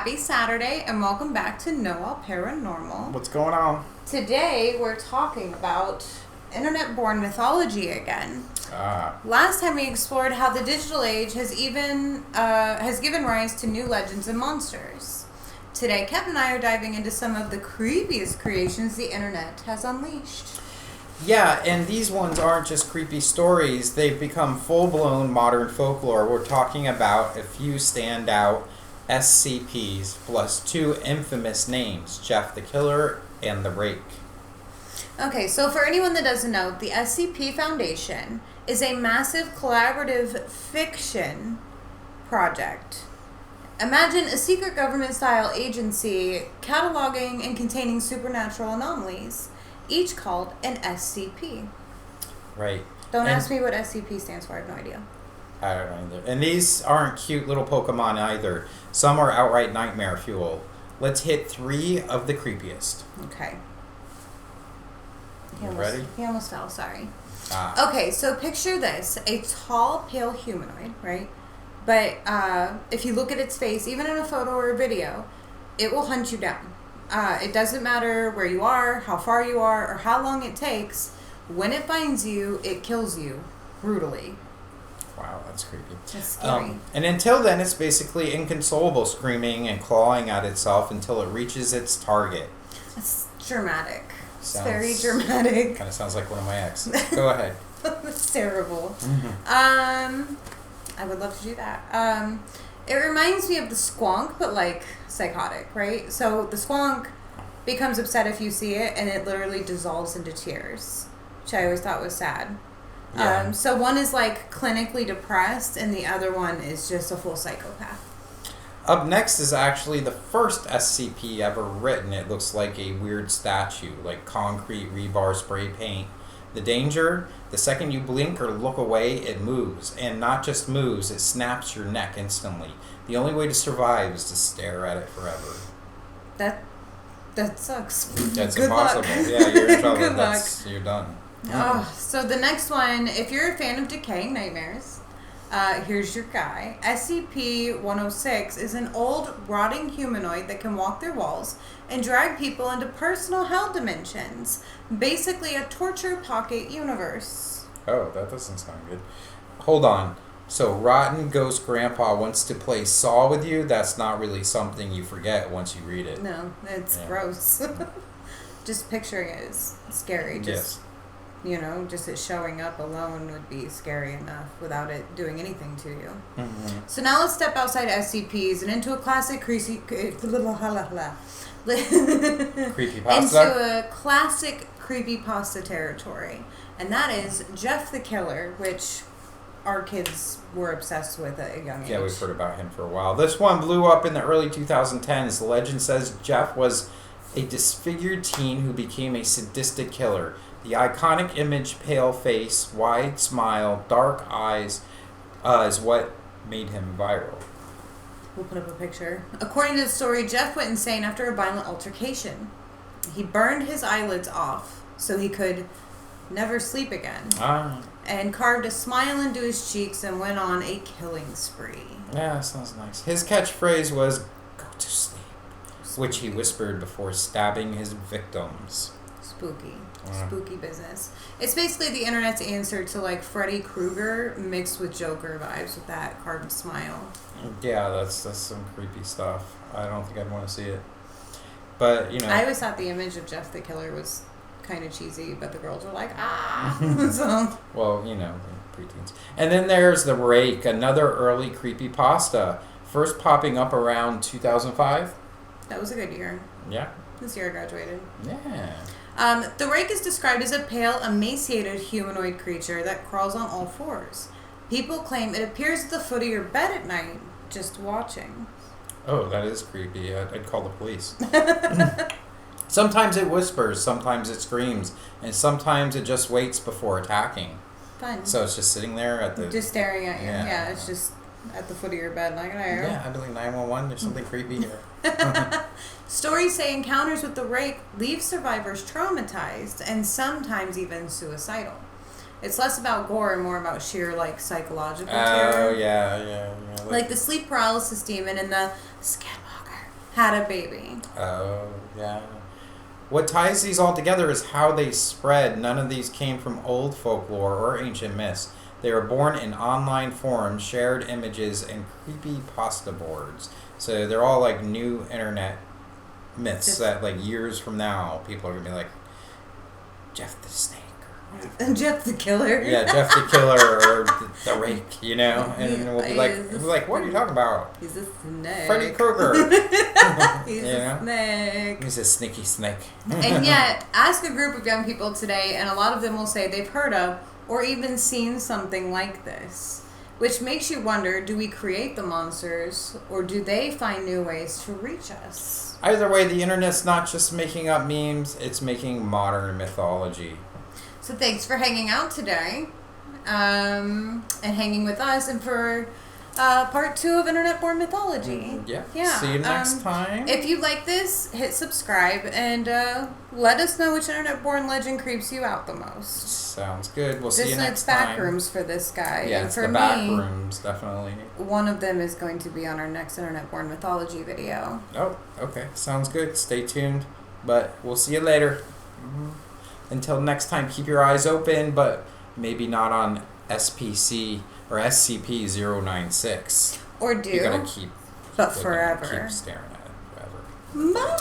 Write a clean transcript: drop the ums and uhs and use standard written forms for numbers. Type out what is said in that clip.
Happy Saturday and welcome back to Noel Paranormal. What's going on? Today we're talking about internet-born mythology again. Last time we explored how the digital age has given rise to new legends and monsters. Today, Kevin and I are diving into some of the creepiest creations the internet has unleashed. Yeah, and these ones aren't just creepy stories. They've become full-blown modern folklore. We're talking about a few standout SCPs plus two infamous names, Jeff the Killer and the Rake. Okay, so for anyone that doesn't know, the SCP Foundation is a massive collaborative fiction project. Imagine a secret government-style agency cataloging and containing supernatural anomalies, each called an SCP. Right. Don't ask me what SCP stands for. I have no idea. I don't know either. And these aren't cute little Pokemon either. Some are outright nightmare fuel. Let's hit three of the creepiest. Okay. Ready? He almost fell, sorry. Okay, so picture this. A tall, pale humanoid, right? But if you look at its face, even in a photo or a video, it will hunt you down. It doesn't matter where you are, how far you are, or how long it takes. When it finds you, it kills you brutally. Wow, that's creepy. That's scary. And until then, it's basically inconsolable, screaming and clawing at itself until it reaches its target. It's dramatic. It's very dramatic. Kind of sounds like one of my exes. Go ahead. That's terrible. Mm-hmm. I would love to do that. It reminds me of the squonk, but like psychotic, right? So the squonk becomes upset if you see it, and it literally dissolves into tears, which I always thought was sad. Yeah. So one is like clinically depressed, and the other one is just a full psychopath. Up next is actually the first SCP ever written. It looks like a weird statue, like concrete rebar spray paint. The danger, the second you blink or look away, it moves. And not just moves, it snaps your neck instantly. The only way to survive is to stare at it forever. That sucks. That's Good impossible. Luck. Yeah, you're in trouble. Good luck. You're done. Oh, so the next one, if you're a fan of decaying nightmares, here's your guy. SCP-106 is an old, rotting humanoid that can walk through walls and drag people into personal hell dimensions. Basically a torture pocket universe. Oh, that doesn't sound good. Hold on. So, Rotten Ghost Grandpa wants to play Saw with you? That's not really something you forget once you read it. No, it's gross. Just picturing it is scary. Yes. You know, just it showing up alone would be scary enough without it doing anything to you. Mm-hmm. So now let's step outside SCPs and into a classic creepypasta. Into a classic creepypasta territory. And that is Jeff the Killer, which our kids were obsessed with at a young age. Yeah, we've heard about him for a while. This one blew up in the early 2010s. The legend says Jeff was a disfigured teen who became a sadistic killer. The iconic image, pale face, wide smile, dark eyes, is what made him viral. We'll put up a picture. According to the story, Jeff went insane after a violent altercation. He burned his eyelids off so he could never sleep again. And carved a smile into his cheeks and went on a killing spree. Yeah, that sounds nice. His catchphrase was, "Go to sleep," which he whispered before stabbing his victims. Spooky. Spooky business. It's basically the internet's answer to like Freddy Krueger mixed with Joker vibes with that carved smile. Yeah, that's some creepy stuff. I don't think I'd want to see it. But, you know. I always thought the image of Jeff the Killer was kind of cheesy, but the girls were like, so. Well, you know, preteens. And then there's the Rake, another early creepypasta. First popping up around 2005. That was a good year. Yeah. This year I graduated. Yeah. The Rake is described as a pale, emaciated humanoid creature that crawls on all fours. People claim it appears at the foot of your bed at night, just watching. Oh, that is creepy. I'd call the police. Sometimes it whispers, sometimes it screams, and sometimes it just waits before attacking. Fun. So it's just sitting there at the... Just staring at you. Yeah, it's just at the foot of your bed. Like, yeah, I believe 911. There's something creepy here. Stories say encounters with the Rake leave survivors traumatized and sometimes even suicidal. It's less about gore and more about sheer, like, psychological terror. Oh, yeah. Like the sleep paralysis demon in the Skinwalker had a baby. Oh, yeah. What ties these all together is how they spread. None of these came from old folklore or ancient myths. They were born in online forums, shared images, and creepy pasta boards. So they're all like new internet myths that like years from now people are going to be like, Jeff the Snake. Jeff the Killer. Yeah, Jeff the Killer or the Rake, you know? And we'll be like, what are you talking about? He's a snake. Freddy Krueger. He's a snake. He's a sneaky snake. And yet, ask a group of young people today, and a lot of them will say they've heard of or even seen something like this. Which makes you wonder, do we create the monsters, or do they find new ways to reach us? Either way, the internet's not just making up memes, it's making modern mythology. So thanks for hanging out today, and hanging with us, and for part 2 of Internet-Born Mythology. Yeah. See you next time. If you like this, hit subscribe, and let us know which Internet-Born legend creeps you out the most. Sounds good. We'll see you next time. This night's back rooms for this guy. Yeah, and it's for the me, back rooms, definitely. One of them is going to be on our next Internet-Born Mythology video. Oh, okay. Sounds good. Stay tuned. But we'll see you later. Until next time, keep your eyes open, but maybe not on SPC or SCP-096. Or do. You gotta keep but forever. Keep staring at it forever. Bye.